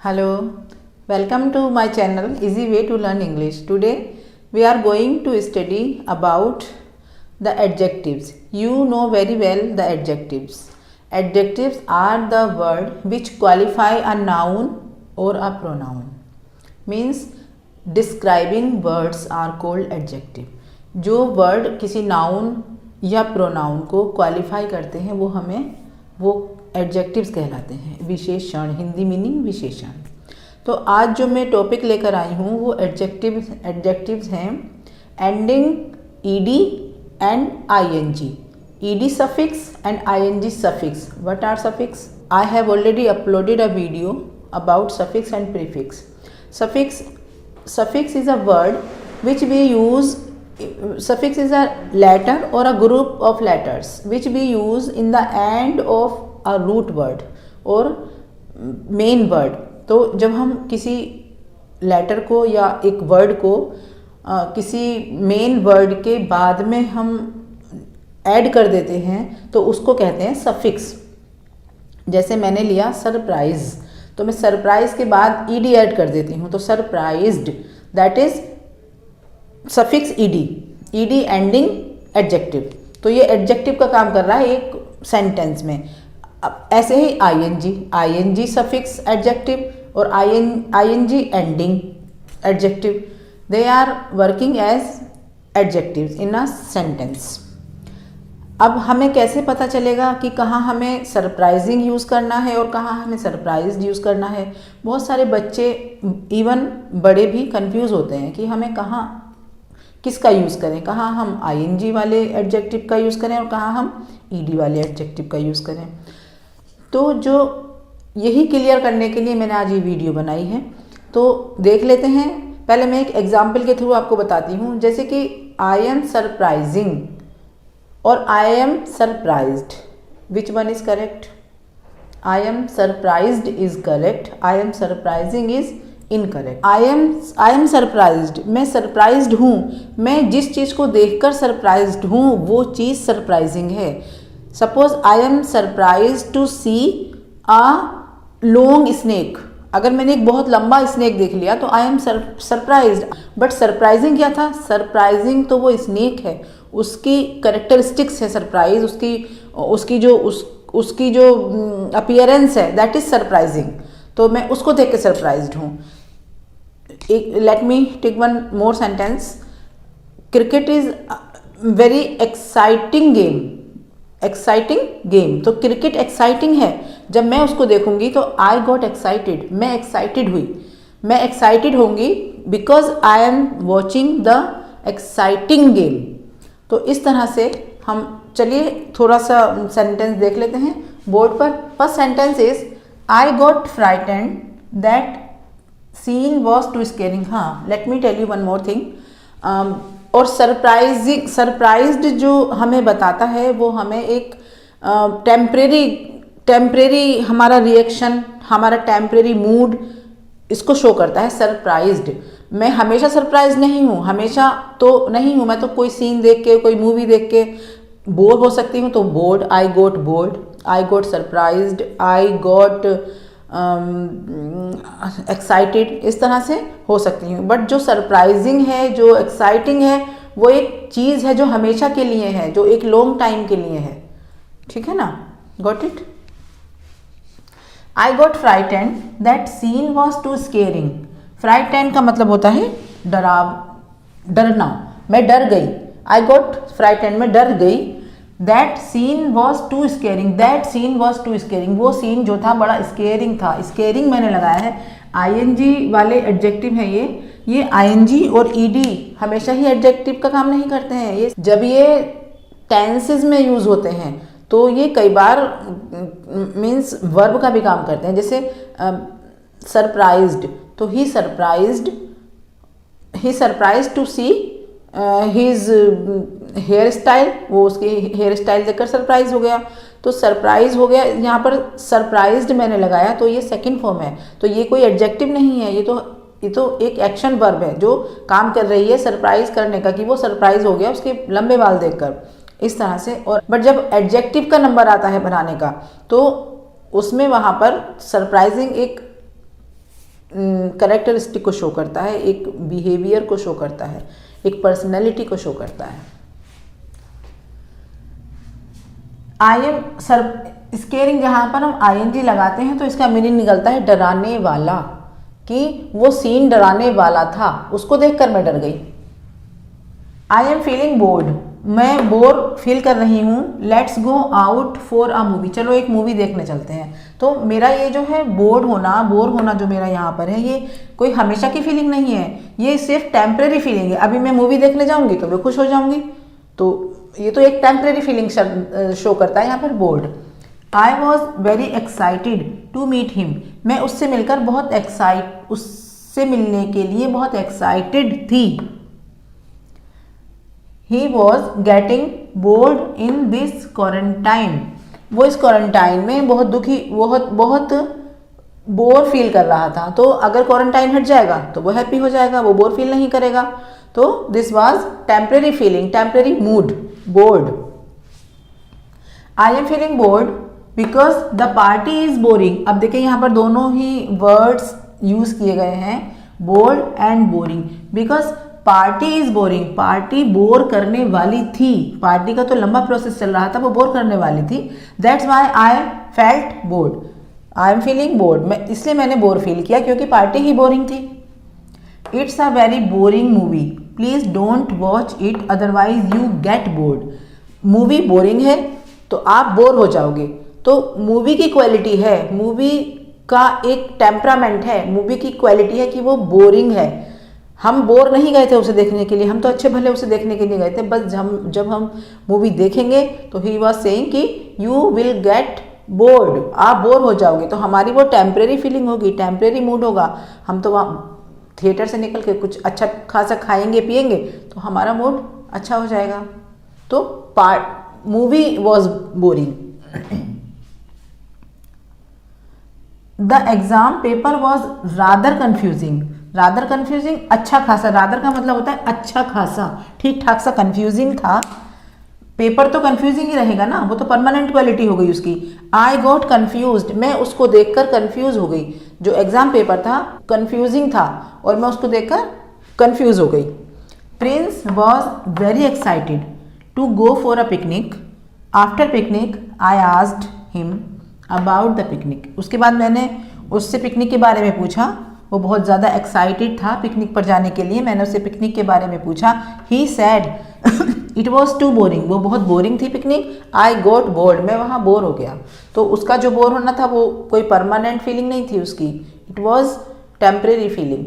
Hello, welcome to my channel Easy Way to Learn English. Today we are going to study about the adjectives. You know very well the adjectives. Adjectives are the word which qualify a noun or a pronoun. Means describing words are called adjective. जो word किसी noun या pronoun को qualify करते हैं वो adjectives कहलाते हैं. विशेषण, हिंदी मीनिंग विशेषण. तो आज जो मैं टॉपिक लेकर आई हूँ वो एडजेक्टिव्स हैं ending ED and ING. ED suffix and ING suffix. What are suffix? I have already uploaded a video about suffix and prefix. Suffix is a word which we use. Suffix is a letter or a group of letters which we use in the end of a root word or main word. तो जब हम किसी letter को या एक word को किसी main word के बाद में हम ऐड कर देते हैं तो उसको कहते हैं सफिक्स. जैसे मैंने लिया सरप्राइज, तो मैं सरप्राइज के बाद ईडी ऐड कर देती हूँ तो surprised, that is suffix ED. ED ending adjective. तो ये एडजेक्टिव का काम कर रहा है एक सेंटेंस में. अब ऐसे ही आईएनजी सफिक्स एडजेक्टिव और ING ending adjective, they are working as adjectives in a sentence. अब हमें कैसे पता चलेगा कि कहाँ हमें सरप्राइजिंग यूज़ करना है और कहाँ हमें सरप्राइज्ड यूज़ करना है? बहुत सारे बच्चे, इवन बड़े भी कंफ्यूज होते हैं कि हमें कहाँ किसका यूज़ करें, कहाँ हम आईएनजी वाले एडजेक्टिव का यूज़ करें और कहाँ हम ईडी वाले एडजेक्टिव का यूज़ करें. तो जो यही क्लियर करने के लिए मैंने आज ये वीडियो बनाई है. तो देख लेते हैं. पहले मैं एक एग्जाम्पल के थ्रू आपको बताती हूँ. जैसे कि आई एम सरप्राइजिंग और I am surprised, which one is correct? I am surprised is correct, I am surprising is incorrect. I am surprised, मैं सरप्राइज्ड हूँ. मैं जिस चीज़ को देखकर सरप्राइज्ड हूँ वो चीज़ सरप्राइजिंग है. Suppose I am surprised to see a long snake. अगर मैंने एक बहुत लंबा स्नेक देख लिया तो I am surprised. But surprising क्या था? सरप्राइजिंग तो वो स्नेक है, उसकी करेक्टरिस्टिक्स है सरप्राइज, उसकी जो अपीयरेंस है दैट इज सरप्राइजिंग. तो मैं उसको देख के सरप्राइज्ड हूँ. Let me take one more sentence. Cricket is very exciting game. तो क्रिकेट एक्साइटिंग है. जब मैं उसको देखूंगी तो आई गॉट एक्साइटेड, मैं एक्साइटेड हुई. मैं एक्साइटेड होंगी because I am watching the exciting game. तो इस तरह से हम, चलिए थोड़ा सा सेंटेंस देख लेते हैं बोर्ड पर. First sentence is I got frightened that scene was too scaring. हाँ, let me tell you one more thing. और सरप्राइज्ड जो हमें बताता है वो हमें एक टेम्परेरी हमारा रिएक्शन, हमारा टेम्परेरी मूड इसको शो करता है. सरप्राइज्ड, मैं हमेशा सरप्राइज नहीं हूँ, हमेशा तो नहीं हूँ. मैं तो कोई सीन देख के, कोई मूवी देख के बोर हो सकती हूँ. तो board, I got bored, I got surprised, I got excited, इस तरह से हो सकती हूँ. बट जो सरप्राइजिंग है, जो एक्साइटिंग है, वो एक चीज़ है जो हमेशा के लिए है, जो एक लॉन्ग टाइम के लिए है. ठीक है ना? Got it? I got frightened that scene was too scaring. Frightened का मतलब होता है डरना. मैं डर गई. आई गॉट फ्राइटेंड, मैं डर गई. That scene was too scaring, that scene was too scaring, वो सीन जो था बड़ा स्केरिंग था. स्केरिंग मैंने लगाया है. आईएनजी वाले एडजेक्टिव है ये आईएनजी और ईडी हमेशा ही एडजेक्टिव का काम नहीं करते हैं. ये जब ये टेंसेस में यूज होते हैं तो ये कई बार मीन्स वर्ब का भी काम करते हैं. जैसे सरप्राइज्ड, तो he surprised to see his hair style, वो उसकी हेयर स्टाइल देखकर सरप्राइज हो गया. तो सरप्राइज हो गया. यहाँ पर सरप्राइज्ड मैंने लगाया तो ये सेकंड फॉर्म है. तो ये कोई एडजेक्टिव नहीं है, ये तो एक एक्शन वर्ब है जो काम कर रही है सरप्राइज करने का, कि वो सरप्राइज हो गया उसके लंबे बाल देखकर, इस तरह से. और बट जब एडजेक्टिव का नंबर आता है बनाने का तो उसमें वहाँ पर सरप्राइजिंग एक करेक्टरिस्टिक को शो करता है, एक बिहेवियर को शो करता है, एक पर्सनैलिटी को शो करता है। आई एम सर स्केरिंग, जहाँ पर हम ING लगाते हैं तो इसका मीनिंग निकलता है डराने वाला, कि वो सीन डराने वाला था, उसको देखकर मैं डर गई। आई एम फीलिंग बोर्ड, मैं बोर फील कर रही हूँ। Let's go out for a movie, चलो एक मूवी देखने चलते हैं। तो मेरा ये जो है बोर होना जो मेरा यहाँ पर है, ये कोई हमेशा की फीलिंग नहीं है, ये सिर्फ टेम्परेरी फीलिंग है। अभी मैं मूवी देखने जाऊँगी तो मैं खुश हो जाऊँगी, तो ये तो एक टेम्परेरी फीलिंग शो करता है यहाँ पर board. I was very excited to meet him, मैं उससे मिलकर उससे मिलने के लिए बहुत एक्साइटेड थी। He was getting bored in this quarantine, वो इस क्वारंटाइन में बहुत दुखी, बहुत बोर फील कर रहा था। तो अगर क्वारंटाइन हट जाएगा तो वो हैप्पी हो जाएगा, वो बोर फील नहीं करेगा। तो this was temporary feeling, temporary mood, board. I am feeling board because the party is boring. अब देखिए यहाँ पर दोनों ही वर्ड्स यूज किए गए हैं, board and boring. Because party is boring, party bore करने वाली थी, पार्टी का तो लंबा प्रोसेस चल रहा था, वो बोर करने वाली थी। That's why I felt board, I am feeling board, मैं इसलिए मैंने बोर फील किया क्योंकि पार्टी ही बोरिंग थी। It's a very boring movie, please don't watch it otherwise you get bored. Movie boring है तो आप बोर हो जाओगे। तो मूवी की क्वालिटी है, मूवी का एक टेम्परामेंट है, मूवी की क्वालिटी है कि वो बोरिंग है। हम बोर नहीं गए थे उसे देखने के लिए, हम तो अच्छे भले उसे देखने के लिए गए थे, बस जब हम मूवी देखेंगे तो ही वॉज सेइंग कि यू विल गेट बोर्ड, आप बोर हो जाओगे। तो हमारी वो टेम्परेरी फीलिंग होगी, टेम्परेरी मूड होगा। हम तो वहाँ थिएटर से निकल के कुछ अच्छा खासा खाएंगे पिएंगे तो हमारा मूड अच्छा हो जाएगा। तो movie was boring. The exam paper was rather confusing, rather confusing अच्छा खासा, रादर का मतलब होता है अच्छा खासा, ठीक ठाक सा, कन्फ्यूजिंग था। पेपर तो कन्फ्यूजिंग ही रहेगा ना, वो तो परमानेंट क्वालिटी हो गई उसकी। आई गॉट कन्फ्यूज्ड, मैं उसको देखकर कन्फ्यूज हो गई। जो एग्जाम पेपर था कन्फ्यूजिंग था और मैं उसको देखकर कन्फ्यूज हो गई। Prince was very excited to go for a picnic. After picnic I asked him about the picnic, उसके बाद मैंने उससे पिकनिक के बारे में पूछा। वो बहुत ज़्यादा एक्साइटेड था पिकनिक पर जाने के लिए, मैंने उससे पिकनिक के बारे में पूछा। He said it was too boring, वो बहुत बोरिंग थी पिकनिक। आई गॉट बोर्ड, मैं वहाँ बोर हो गया। तो उसका जो बोर होना था वो कोई परमानेंट फीलिंग नहीं थी उसकी, इट वॉज टेम्परेरी फीलिंग।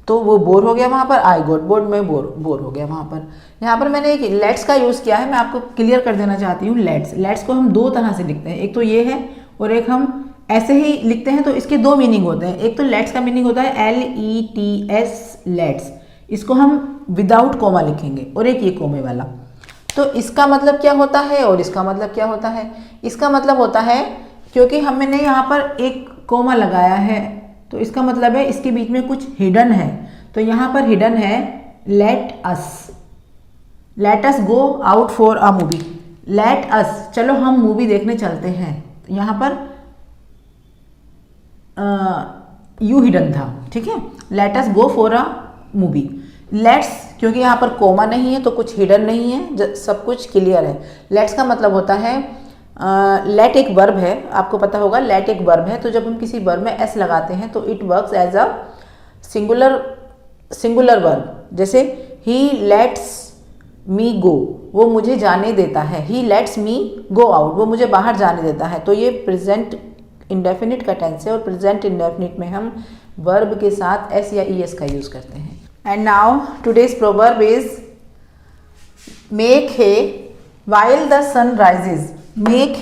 तो वो बोर हो गया वहाँ पर, आई गॉट बोर्ड, में बोर हो गया वहाँ पर। यहाँ पर मैंने एक लेट्स का यूज़ किया है, मैं आपको क्लियर कर देना चाहती हूँ। लेट्स को हम दो तरह से लिखते हैं, एक तो ये है और एक हम ऐसे ही लिखते हैं। तो इसके दो मीनिंग होते हैं। एक तो लेट्स का मीनिंग होता है LETS, लेट्स, इसको हम विदाउट कोमा लिखेंगे, और एक ये कोमे वाला। तो इसका मतलब क्या होता है और इसका मतलब क्या होता है? इसका मतलब होता है, क्योंकि हमने यहाँ पर एक कोमा लगाया है तो इसका मतलब है इसके बीच में कुछ हिडन है। तो यहाँ पर हिडन है let us go out for a movie, let us, चलो हम मूवी देखने चलते हैं। यहाँ पर यू हिडन था, ठीक है। Let us go for a movie, let's क्योंकि यहाँ पर कोमा नहीं है तो कुछ हिडन नहीं है, सब कुछ क्लियर है। लेट्स का मतलब होता है, लेट एक वर्ब है, आपको पता होगा लेट एक वर्ब है। तो जब हम किसी वर्ब में एस लगाते हैं तो it works as a singular verb. जैसे ही लेट्स मी गो, वो मुझे जाने देता है। ही लेट्स मी गो आउट, वो मुझे बाहर जाने देता है। तो ये प्रेजेंट इंडेफिनिट का टेंस है और प्रेजेंट इंडेफिनिट में हम वर्ब के साथ एस या ईएस का यूज करते हैं। And now today's proverb is make hay while the sun rises. Make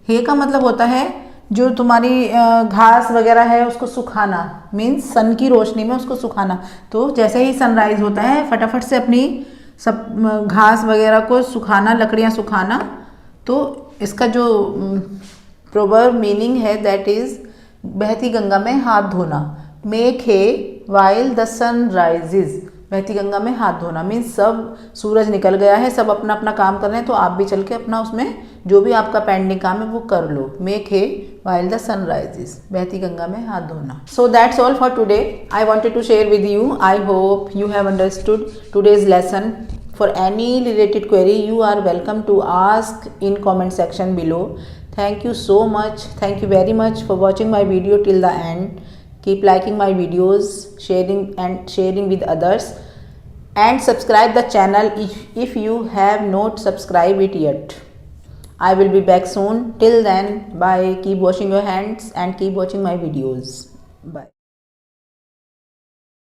hay का मतलब होता है जो तुम्हारी घास वगैरह है उसको सुखाना, मीन्स सन की रोशनी में उसको सुखाना। तो जैसे ही सनराइज होता है फटाफट से अपनी सब घास वगैरह को सुखाना, लकड़ियाँ सुखाना। तो इसका जो प्रोवर्ब मीनिंग है दैट इज बहती गंगा में हाथ धोना। Make hay while the sun rises, बहती गंगा में हाथ धोना मीन्स सब सूरज निकल गया है, सब अपना अपना काम कर रहे हैं, तो आप भी चल के अपना उसमें जो भी आपका पेंडिंग काम है वो कर लो। Make hay while the sun rises, बहती गंगा में हाथ धोना। So that's all for today. I wanted to share with you. I hope you have understood today's lesson. For any related query, you are welcome to ask in comment section below. Thank you so much. Thank you very much for watching my video till the end. Keep liking my videos, sharing with others, and subscribe the channel if you have not subscribed it yet. I will be back soon. Till then, bye. Keep washing your hands and keep watching my videos. Bye.